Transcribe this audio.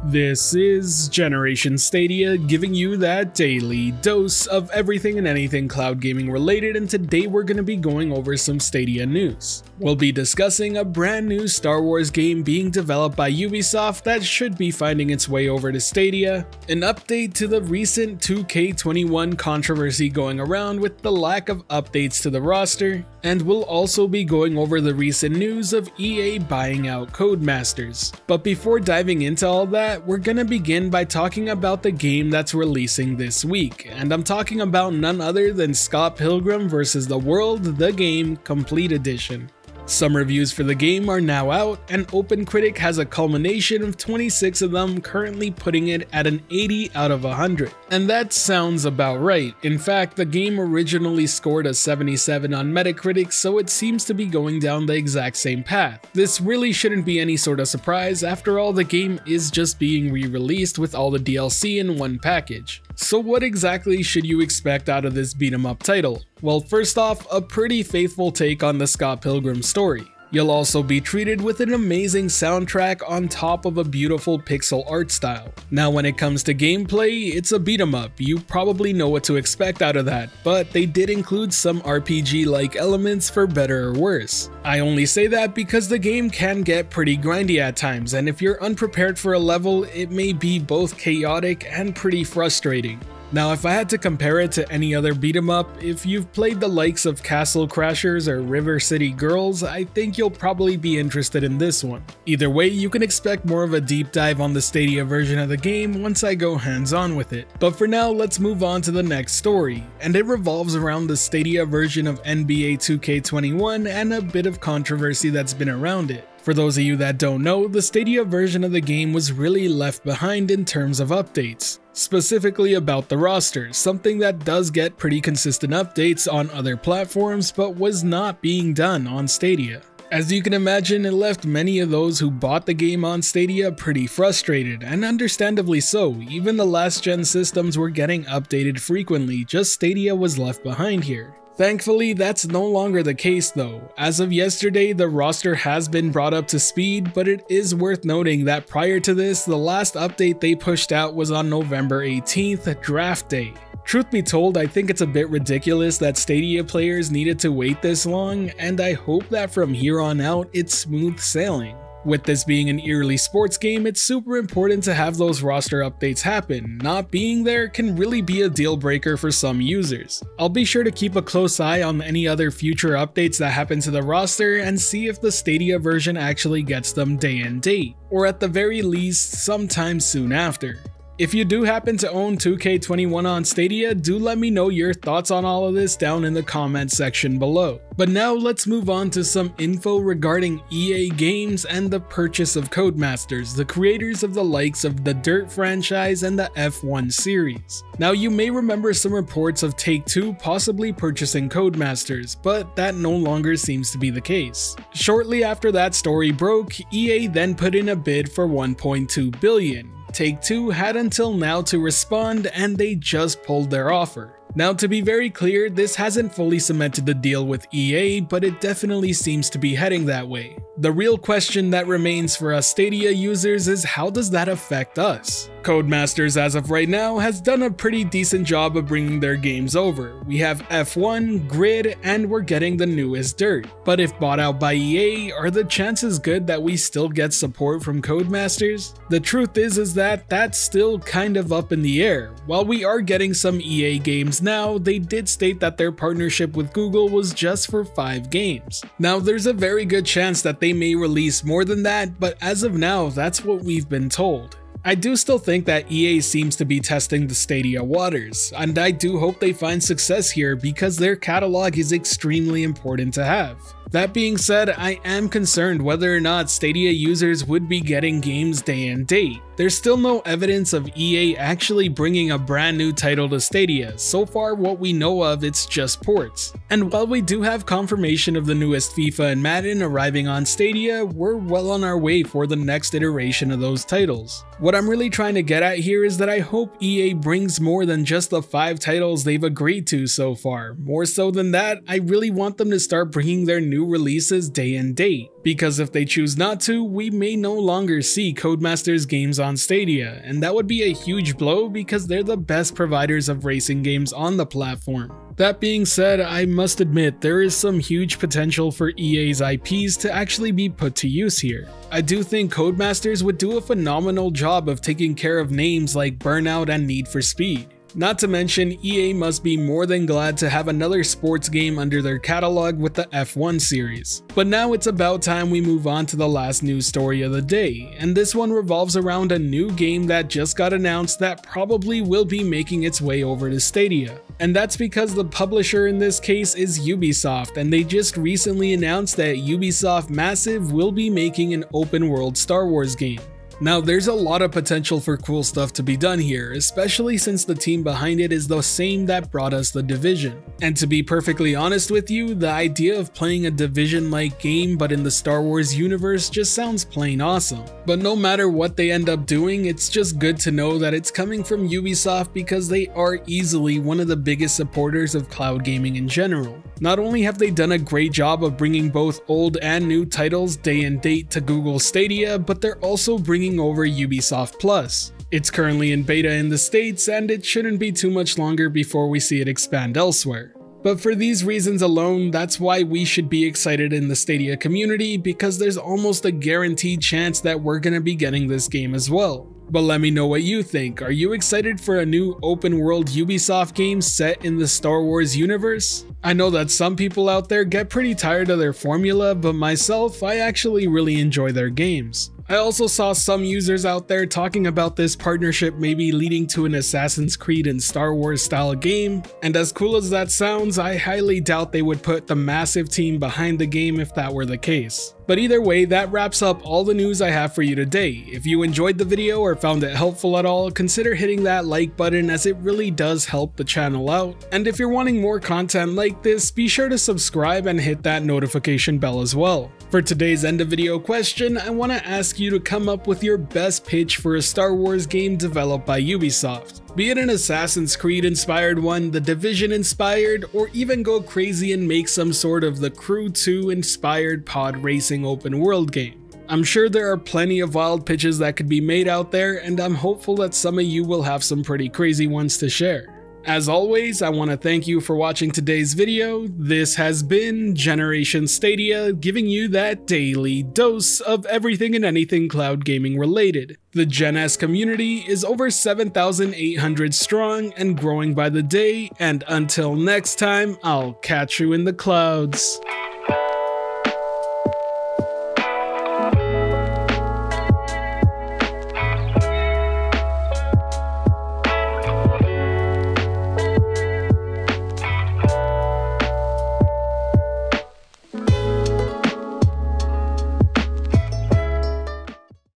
This is Generation Stadia, giving you that daily dose of everything and anything cloud gaming related, and today we're going to be going over some Stadia news. We'll be discussing a brand new Star Wars game being developed by Ubisoft that should be finding its way over to Stadia, an update to the recent 2K21 controversy going around with the lack of updates to the roster, and we'll also be going over the recent news of EA buying out Codemasters. But before diving into all that, we're gonna begin by talking about the game that's releasing this week, and I'm talking about none other than Scott Pilgrim vs. the World, the Game Complete Edition. Some reviews for the game are now out, and OpenCritic has a culmination of 26 of them, currently putting it at an 80 out of 100. And that sounds about right. In fact, the game originally scored a 77 on Metacritic, so it seems to be going down the exact same path. This really shouldn't be any sort of surprise, after all the game is just being re-released with all the DLC in one package. So what exactly should you expect out of this beat-em-up title? Well, first off, a pretty faithful take on the Scott Pilgrim story. You'll also be treated with an amazing soundtrack on top of a beautiful pixel art style. Now when it comes to gameplay, it's a beat 'em up, you probably know what to expect out of that, but they did include some RPG-like elements for better or worse. I only say that because the game can get pretty grindy at times, and if you're unprepared for a level, it may be both chaotic and pretty frustrating. Now if I had to compare it to any other beat 'em up, if you've played the likes of Castle Crashers or River City Girls, I think you'll probably be interested in this one. Either way, you can expect more of a deep dive on the Stadia version of the game once I go hands-on with it. But for now, let's move on to the next story, and it revolves around the Stadia version of NBA 2K21 and a bit of controversy that's been around it. For those of you that don't know, the Stadia version of the game was really left behind in terms of updates, specifically about the roster, something that does get pretty consistent updates on other platforms but was not being done on Stadia. As you can imagine, it left many of those who bought the game on Stadia pretty frustrated, and understandably so. Even the last gen systems were getting updated frequently, just Stadia was left behind here. Thankfully, that's no longer the case though. As of yesterday, the roster has been brought up to speed, but it is worth noting that prior to this, the last update they pushed out was on November 18th, Draft Day. Truth be told, I think it's a bit ridiculous that Stadia players needed to wait this long, and I hope that from here on out, it's smooth sailing. With this being an yearly sports game, it's super important to have those roster updates happen. Not being there can really be a deal breaker for some users. I'll be sure to keep a close eye on any other future updates that happen to the roster and see if the Stadia version actually gets them day and date, or at the very least, sometime soon after. If you do happen to own 2K21 on Stadia, do let me know your thoughts on all of this down in the comment section below. But now let's move on to some info regarding EA Games and the purchase of Codemasters, the creators of the likes of the Dirt franchise and the F1 series. Now you may remember some reports of Take-Two possibly purchasing Codemasters, but that no longer seems to be the case. Shortly after that story broke, EA then put in a bid for $1.2 billion. Take-Two had until now to respond, and they just pulled their offer. Now to be very clear, this hasn't fully cemented the deal with EA, but it definitely seems to be heading that way. The real question that remains for us Stadia users is, how does that affect us? Codemasters as of right now has done a pretty decent job of bringing their games over. We have F1, Grid, and we're getting the newest Dirt. But if bought out by EA, are the chances good that we still get support from Codemasters? The truth is that that's still kind of up in the air. While we are getting some EA games now, they did state that their partnership with Google was just for 5 games. Now there's a very good chance that they may release more than that, but as of now, that's what we've been told. I do still think that EA seems to be testing the Stadia waters, and I do hope they find success here because their catalog is extremely important to have. That being said, I am concerned whether or not Stadia users would be getting games day and date. There's still no evidence of EA actually bringing a brand new title to Stadia. So far what we know of, it's just ports. And while we do have confirmation of the newest FIFA and Madden arriving on Stadia, we're well on our way for the next iteration of those titles. What I'm really trying to get at here is that I hope EA brings more than just the 5 titles they've agreed to so far. More so than that, I really want them to start bringing their new new releases day and date, because if they choose not to, we may no longer see Codemasters games on Stadia, and that would be a huge blow because they're the best providers of racing games on the platform. That being said, I must admit there is some huge potential for EA's IPs to actually be put to use here. I do think Codemasters would do a phenomenal job of taking care of names like Burnout and Need for Speed. Not to mention, EA must be more than glad to have another sports game under their catalog with the F1 series. But now it's about time we move on to the last news story of the day, and this one revolves around a new game that just got announced that probably will be making its way over to Stadia. And that's because the publisher in this case is Ubisoft, and they just recently announced that Ubisoft Massive will be making an open world Star Wars game. Now, there's a lot of potential for cool stuff to be done here, especially since the team behind it is the same that brought us The Division. And to be perfectly honest with you, the idea of playing a Division-like game but in the Star Wars universe just sounds plain awesome. But no matter what they end up doing, it's just good to know that it's coming from Ubisoft because they are easily one of the biggest supporters of cloud gaming in general. Not only have they done a great job of bringing both old and new titles day and date to Google Stadia, but they're also bringing over Ubisoft Plus. It's currently in beta in the States, and it shouldn't be too much longer before we see it expand elsewhere. But for these reasons alone, that's why we should be excited in the Stadia community, because there's almost a guaranteed chance that we're gonna be getting this game as well. But let me know what you think. Are you excited for a new open world Ubisoft game set in the Star Wars universe? I know that some people out there get pretty tired of their formula, but myself, I actually really enjoy their games. I also saw some users out there talking about this partnership maybe leading to an Assassin's Creed and Star Wars style game, and as cool as that sounds, I highly doubt they would put the massive team behind the game if that were the case. But either way, that wraps up all the news I have for you today. If you enjoyed the video or found it helpful at all, consider hitting that like button as it really does help the channel out. And if you're wanting more content like this, be sure to subscribe and hit that notification bell as well. For today's end of video question, I want to ask you to come up with your best pitch for a Star Wars game developed by Ubisoft. Be it an Assassin's Creed inspired one, The Division inspired, or even go crazy and make some sort of The Crew 2 inspired pod racing open world game. I'm sure there are plenty of wild pitches that could be made out there, and I'm hopeful that some of you will have some pretty crazy ones to share. As always, I want to thank you for watching today's video. This has been Generation Stadia, giving you that daily dose of everything and anything cloud gaming related. The Gen S community is over 7,800 strong and growing by the day, and until next time, I'll catch you in the clouds.